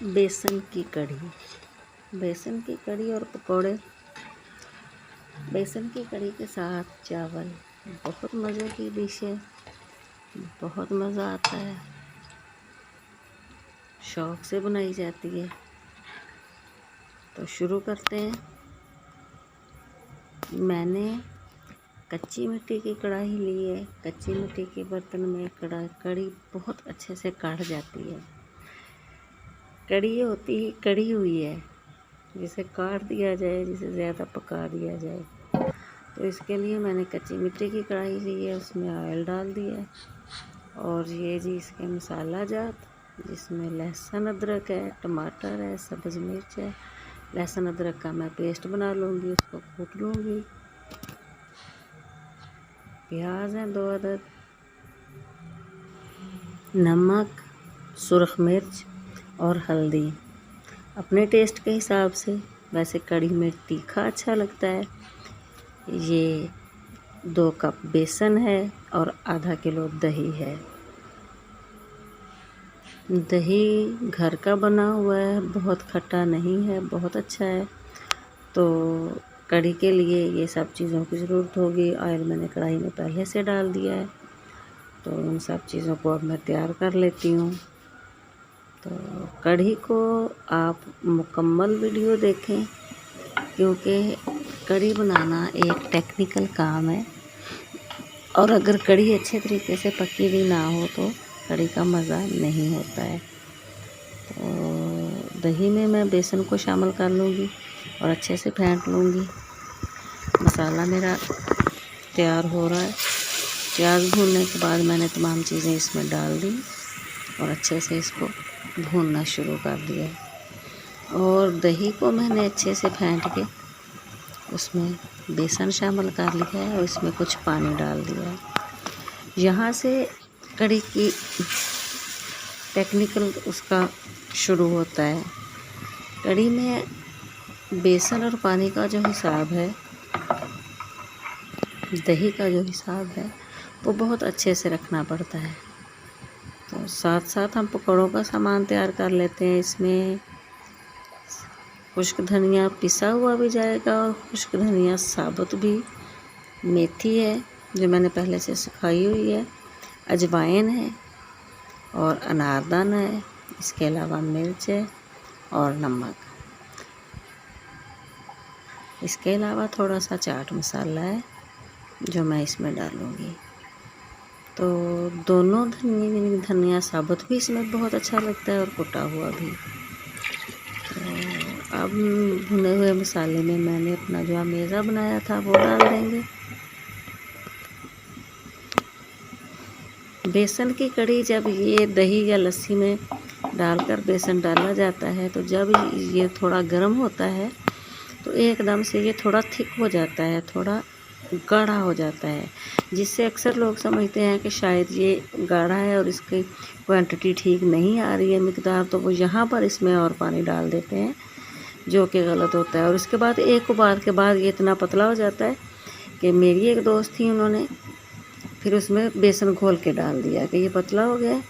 बेसन की कढ़ी। बेसन की कढ़ी और पकौड़े। बेसन की कढ़ी के साथ चावल बहुत मज़े की डिश है। बहुत मज़ा आता है, शौक़ से बनाई जाती है। तो शुरू करते हैं। मैंने कच्ची मिट्टी की कढ़ाई ली है। कच्ची मिट्टी के बर्तन में कढ़ी बहुत अच्छे से काढ़ जाती है। कढ़ी होती ही कढ़ी हुई है, जिसे काट दिया जाए, जिसे ज़्यादा पका दिया जाए। तो इसके लिए मैंने कच्ची मिट्टी की कढ़ाई ली है, उसमें ऑयल डाल दिया और ये जी इसके मसाला जात, जिसमें लहसुन अदरक है, टमाटर है, सब्ज़ मिर्च है। लहसुन अदरक का मैं पेस्ट बना लूँगी, उसको कूट लूँगी। प्याज है 2 अदद, नमक, सुरख मिर्च और हल्दी अपने टेस्ट के हिसाब से। वैसे कढ़ी में तीखा अच्छा लगता है। ये 2 कप बेसन है और आधा किलो दही है। दही घर का बना हुआ है, बहुत खट्टा नहीं है, बहुत अच्छा है। तो कढ़ी के लिए ये सब चीज़ों की ज़रूरत होगी। ऑयल मैंने कढ़ाई में पहले से डाल दिया है, तो उन सब चीज़ों को अब मैं तैयार कर लेती हूँ। तो कढ़ी को आप मुकम्मल वीडियो देखें, क्योंकि कढ़ी बनाना एक टेक्निकल काम है और अगर कढ़ी अच्छे तरीके से पकी हुई ना हो तो कढ़ी का मज़ा नहीं होता है। तो दही में मैं बेसन को शामिल कर लूँगी और अच्छे से फेंट लूँगी। मसाला मेरा तैयार हो रहा है। प्याज भूनने के बाद मैंने तमाम चीज़ें इसमें डाल दी और अच्छे से इसको भूनना शुरू कर दिया। और दही को मैंने अच्छे से फेंट के उसमें बेसन शामिल कर लिया है और इसमें कुछ पानी डाल दिया है। यहाँ से कढ़ी की टेक्निकल उसका शुरू होता है। कढ़ी में बेसन और पानी का जो हिसाब है, दही का जो हिसाब है, वो बहुत अच्छे से रखना पड़ता है। तो साथ साथ हम पकौड़ों का सामान तैयार कर लेते हैं। इसमें खुश्क धनिया पिसा हुआ भी जाएगा और खुश्क धनिया साबुत भी। मेथी है जो मैंने पहले से सुखाई हुई है, अजवाइन है और अनारदाना है। इसके अलावा मिर्च है और नमक। इसके अलावा थोड़ा सा चाट मसाला है जो मैं इसमें डालूँगी। तो दोनों धनिया साबुत भी इसमें बहुत अच्छा लगता है और कुटा हुआ भी। तो अब भुने हुए मसाले में मैंने अपना जो अमेज़ा बनाया था वो डाल देंगे। बेसन की कढ़ी जब ये दही या लस्सी में डालकर बेसन डाला जाता है, तो जब ये थोड़ा गर्म होता है तो एकदम से ये थोड़ा थिक हो जाता है, थोड़ा गाढ़ा हो जाता है, जिससे अक्सर लोग समझते हैं कि शायद ये गाढ़ा है और इसकी क्वांटिटी ठीक नहीं आ रही है, मिकदार, तो वो यहाँ पर इसमें और पानी डाल देते हैं, जो कि गलत होता है। और इसके बाद एक उबाल के बाद ये इतना पतला हो जाता है कि मेरी एक दोस्त थी, उन्होंने फिर उसमें बेसन घोल के डाल दिया कि ये पतला हो गया।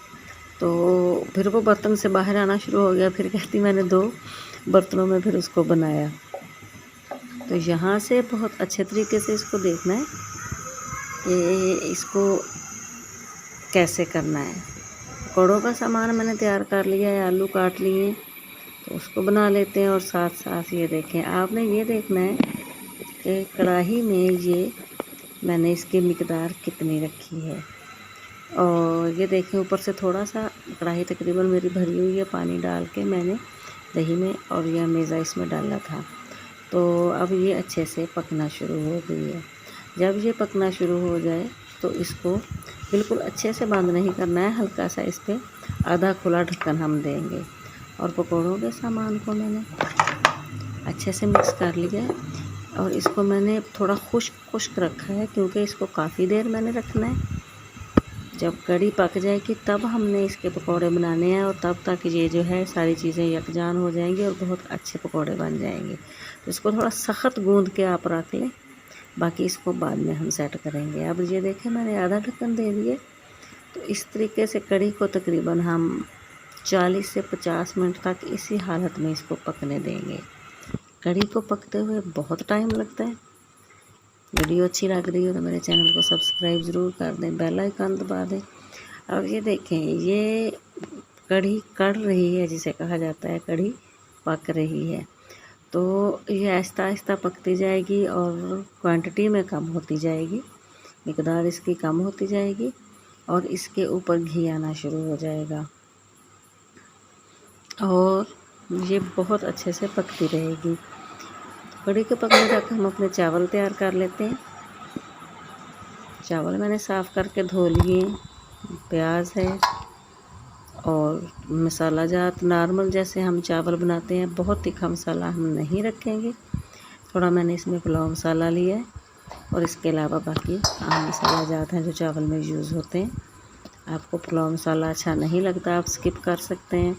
तो फिर वो बर्तन से बाहर आना शुरू हो गया। फिर कहती मैंने 2 बर्तनों में फिर उसको बनाया। तो यहाँ से बहुत अच्छे तरीके से इसको देखना है कि इसको कैसे करना है। पकौड़ों का सामान मैंने तैयार कर लिया है, आलू काट लिए, तो उसको बना लेते हैं। और साथ साथ ये देखें, आपने ये देखना है कि कढ़ाई में ये मैंने इसकी मिकदार कितनी रखी है। और ये देखें ऊपर से थोड़ा सा कढ़ाई तकरीबन मेरी भरी हुई है पानी डाल के मैंने दही में, और यह अमेज़ा इसमें डाला था। तो अब ये अच्छे से पकना शुरू हो गई है। जब ये पकना शुरू हो जाए तो इसको बिल्कुल अच्छे से बंद नहीं करना है, हल्का सा इस पर आधा खुला ढक्कन हम देंगे। और पकौड़ों के सामान को मैंने अच्छे से मिक्स कर लिया है और इसको मैंने थोड़ा खुश्क रखा है, क्योंकि इसको काफ़ी देर मैंने रखना है। जब कढ़ी पक जाएगी तब हमने इसके पकौड़े बनाने हैं और तब तक ये जो है सारी चीज़ें यकजान हो जाएंगी और बहुत अच्छे पकौड़े बन जाएंगे। तो इसको थोड़ा सख्त गूंद के आप रख लें, बाकी इसको बाद में हम सेट करेंगे। अब ये देखें मैंने आधा ढक्कन दे दिए। तो इस तरीके से कढ़ी को तकरीबन हम 40 से 50 मिनट तक इसी हालत में इसको पकने देंगे। कढ़ी को पकते हुए बहुत टाइम लगता है। वीडियो अच्छी लग रही हो तो मेरे चैनल को सब्सक्राइब ज़रूर कर दें, बेल आइकन दबा दें। अब ये देखें, ये कढ़ी कढ़ रही है, जिसे कहा जाता है कढ़ी पक रही है। तो ये आहिस्ता आहिस्ता पकती जाएगी और क्वांटिटी में कम होती जाएगी, मिकदार इसकी कम होती जाएगी और इसके ऊपर घी आना शुरू हो जाएगा और ये बहुत अच्छे से पकती रहेगी। कढ़ी के पकने तक हम अपने चावल तैयार कर लेते हैं। चावल मैंने साफ़ करके धो लिए। प्याज है और मसाला जात नॉर्मल जैसे हम चावल बनाते हैं, बहुत तीखा मसाला हम नहीं रखेंगे। थोड़ा मैंने इसमें पुलाव मसाला लिया है और इसके अलावा बाकी आम मसाला जात हैं जो चावल में यूज़ होते हैं। आपको पुलाव मसाला अच्छा नहीं लगता, आप स्किप कर सकते हैं।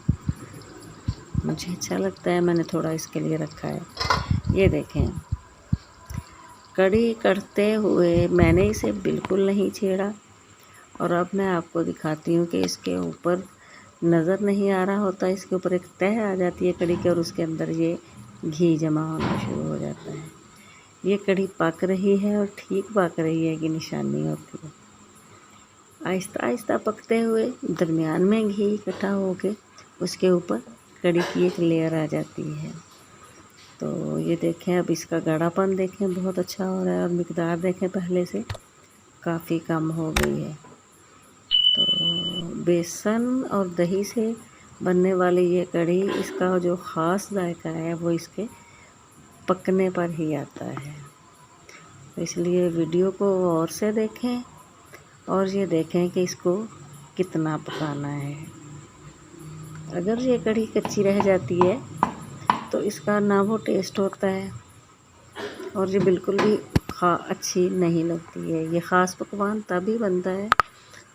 मुझे अच्छा लगता है, मैंने थोड़ा इसके लिए रखा है। ये देखें, कढ़ी करते हुए मैंने इसे बिल्कुल नहीं छेड़ा और अब मैं आपको दिखाती हूँ कि इसके ऊपर नज़र नहीं आ रहा होता, इसके ऊपर एक तह आ जाती है कढ़ी के और उसके अंदर ये घी जमा होना शुरू हो जाता है। ये कढ़ी पक रही है और ठीक पक रही है की निशानी होती है। आहिस्ता आहिस्ता पकते हुए दरमियान में घी इकट्ठा होके उसके ऊपर कढ़ी की एक लेयर आ जाती है। तो ये देखें, अब इसका गाढ़ापन देखें, बहुत अच्छा हो रहा है और मिकदार देखें पहले से काफ़ी कम हो गई है। तो बेसन और दही से बनने वाली ये कढ़ी, इसका जो ख़ास जायका है वो इसके पकने पर ही आता है। इसलिए वीडियो को और से देखें और ये देखें कि इसको कितना पकाना है। अगर ये कढ़ी कच्ची रह जाती है तो इसका ना वो टेस्ट होता है और ये बिल्कुल भी अच्छी नहीं लगती है। ये ख़ास पकवान तभी बनता है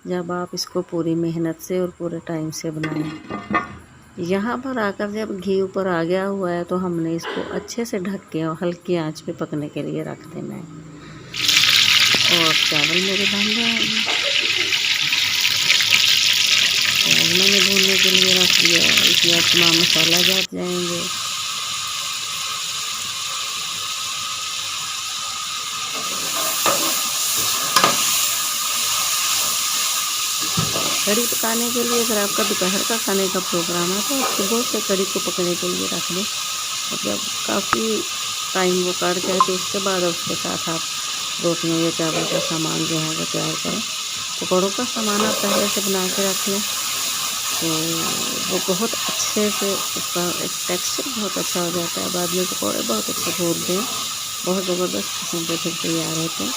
जब आप इसको पूरी मेहनत से और पूरे टाइम से बनाएं। यहाँ पर आकर जब घी ऊपर आ गया हुआ है तो हमने इसको अच्छे से ढक के और हल्की आंच पे पकने के लिए रख देना है। और चावल मेरे बन रहे हैं, चावल मैंने भूनने के लिए रख दिया। इसमें तमाम मसाला जात जाएंगे। कढ़ी पकाने के लिए अगर आपका दोपहर का खाने का प्रोग्राम है तो आप सुबह से कढ़ी को पकने के लिए रख दें और जब काफ़ी टाइम वो कढ़ जाए तो उसके बाद उसके साथ आप रोटियों या चावल का सामान जो है वो तैयार करें। पकौड़ों का सामान आप पहले से बना के रख लें तो वो बहुत अच्छे से उसका एक टेक्सचर बहुत अच्छा हो जाता है। बाद में पकौड़े बहुत अच्छे फूलते हैं, बहुत ज़बरदस्त किस्म के फिर तैयार होते हैं।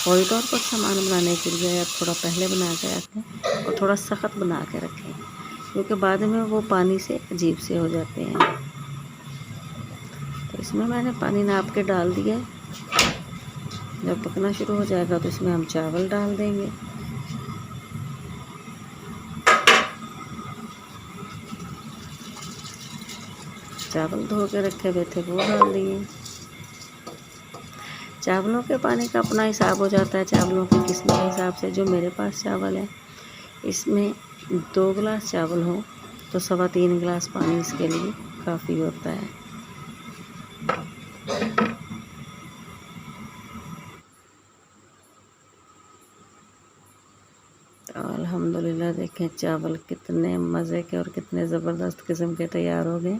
फौरी तौर पर सामान बनाने के लिए आप थोड़ा पहले बना के रखें और थोड़ा सख्त बना के रखें, क्योंकि बाद में वो पानी से अजीब से हो जाते हैं। तो इसमें मैंने पानी नाप के डाल दिया। जब पकना शुरू हो जाएगा तो इसमें हम चावल डाल देंगे। चावल धो के रखे हुए थे वो डाल दिए। चावलों के पानी का अपना हिसाब हो जाता है, चावलों की किस्म के हिसाब से। जो मेरे पास चावल है इसमें 2 गिलास चावल हो तो 3.25 गिलास पानी इसके लिए काफ़ी होता है। तो अल्हम्दुलिल्लाह देखें चावल कितने मज़े के और कितने ज़बरदस्त किस्म के तैयार हो गए।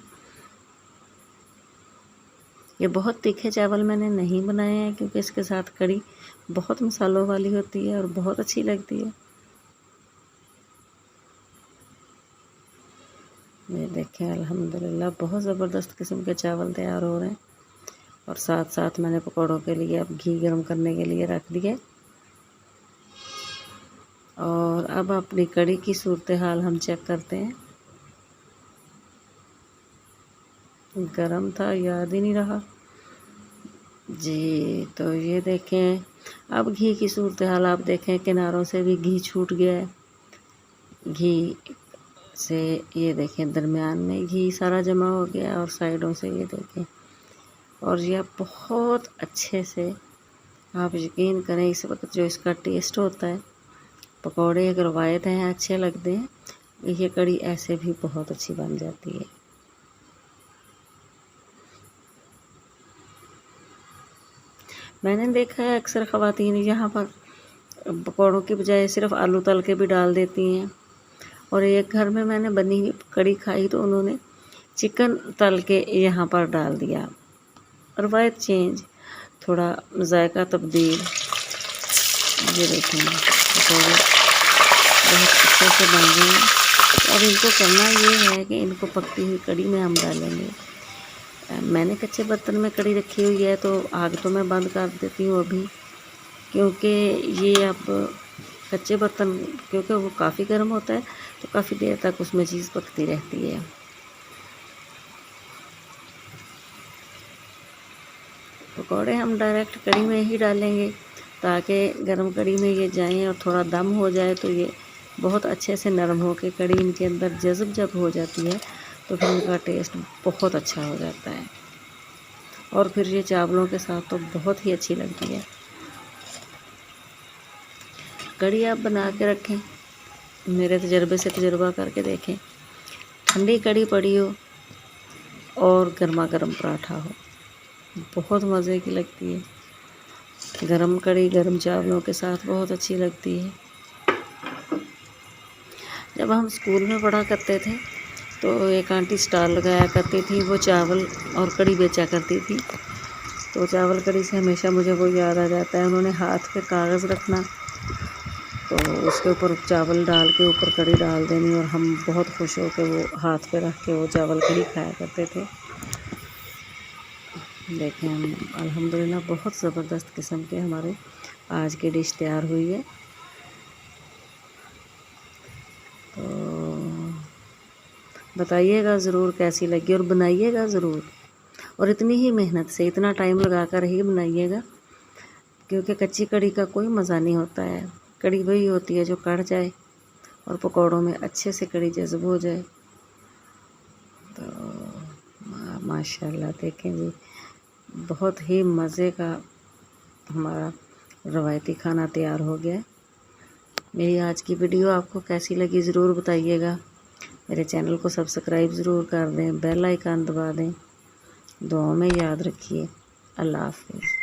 ये बहुत तीखे चावल मैंने नहीं बनाए हैं क्योंकि इसके साथ कढ़ी बहुत मसालों वाली होती है और बहुत अच्छी लगती है। ये देखें अल्हम्दुलिल्लाह बहुत ज़बरदस्त किस्म के चावल तैयार हो रहे हैं और साथ साथ मैंने पकौड़ों के लिए अब घी गर्म करने के लिए रख दिया। और अब अपनी कढ़ी की सूरत हाल हम चेक करते हैं। गरम था, याद ही नहीं रहा जी। तो ये देखें, अब घी की सूरत हाल आप देखें, किनारों से भी घी छूट गया है। घी से ये देखें दरमियान में घी सारा जमा हो गया और साइडों से ये देखें। और यह बहुत अच्छे से आप यकीन करें इस वक्त जो इसका टेस्ट होता है, पकौड़े अगर वायद हैं अच्छे लगते हैं ये कड़ी ऐसे भी बहुत अच्छी बन जाती है। मैंने देखा है अक्सर ख़वातीन यहाँ पर पकौड़ों की बजाय सिर्फ आलू तल के भी डाल देती हैं। और एक घर में मैंने बनी हुई कड़ी खाई तो उन्होंने चिकन तल के यहाँ पर डाल दिया। रवायत चेंज, थोड़ा जायका तब्दील। ये देखें पकौड़े बहुत अच्छे से बन रहे हैं। और इनको करना ये है कि इनको पकती हुई कड़ी में हम डालेंगे। मैंने कच्चे बर्तन में कड़ी रखी हुई है तो आग तो मैं बंद कर देती हूँ अभी, क्योंकि ये अब कच्चे बर्तन क्योंकि वो काफ़ी गर्म होता है तो काफ़ी देर तक उसमें चीज़ पकती रहती है। पकौड़े हम डायरेक्ट कड़ी में ही डालेंगे ताकि गर्म कड़ी में ये जाएं और थोड़ा दम हो जाए तो ये बहुत अच्छे से नरम हो के कड़ी इनके अंदर जब हो जाती है तो फिर इनका टेस्ट बहुत अच्छा हो जाता है। और फिर ये चावलों के साथ तो बहुत ही अच्छी लगती है। कड़ी आप बना के रखें, मेरे तजर्बे से तजुर्बा करके देखें। ठंडी कड़ी पड़ी हो और गर्मा गर्म पराठा हो, बहुत मज़े की लगती है। गरम कड़ी गरम चावलों के साथ बहुत अच्छी लगती है। जब हम स्कूल में पढ़ा करते थे तो एक आंटी स्टॉल लगाया करती थी, वो चावल और कड़ी बेचा करती थी। तो चावल कड़ी से हमेशा मुझे वो याद आ जाता है। उन्होंने हाथ पे कागज़ रखना तो उसके ऊपर चावल डाल के ऊपर कड़ी डाल देनी और हम बहुत खुश हो के वो हाथ पे रख के वो चावल कड़ी खाया करते थे। देखें हम अल्हम्दुलिल्लाह बहुत ज़बरदस्त किस्म के हमारे आज की डिश तैयार हुई है। तो बताइएगा ज़रूर कैसी लगी और बनाइएगा ज़रूर। और इतनी ही मेहनत से इतना टाइम लगा कर ही बनाइएगा, क्योंकि कच्ची कड़ी का कोई मज़ा नहीं होता है। कड़ी वही होती है जो कढ़ जाए और पकौड़ों में अच्छे से कड़ी जज़्ब हो जाए। तो माशाल्लाह देखें जी, बहुत ही मज़े का हमारा रवायती खाना तैयार हो गया है। मेरी आज की वीडियो आपको कैसी लगी ज़रूर बताइएगा। मेरे चैनल को सब्सक्राइब ज़रूर कर दें, बेल आइकन दबा दें। दुआओं में याद रखिए। अल्लाह हाफ़िज़।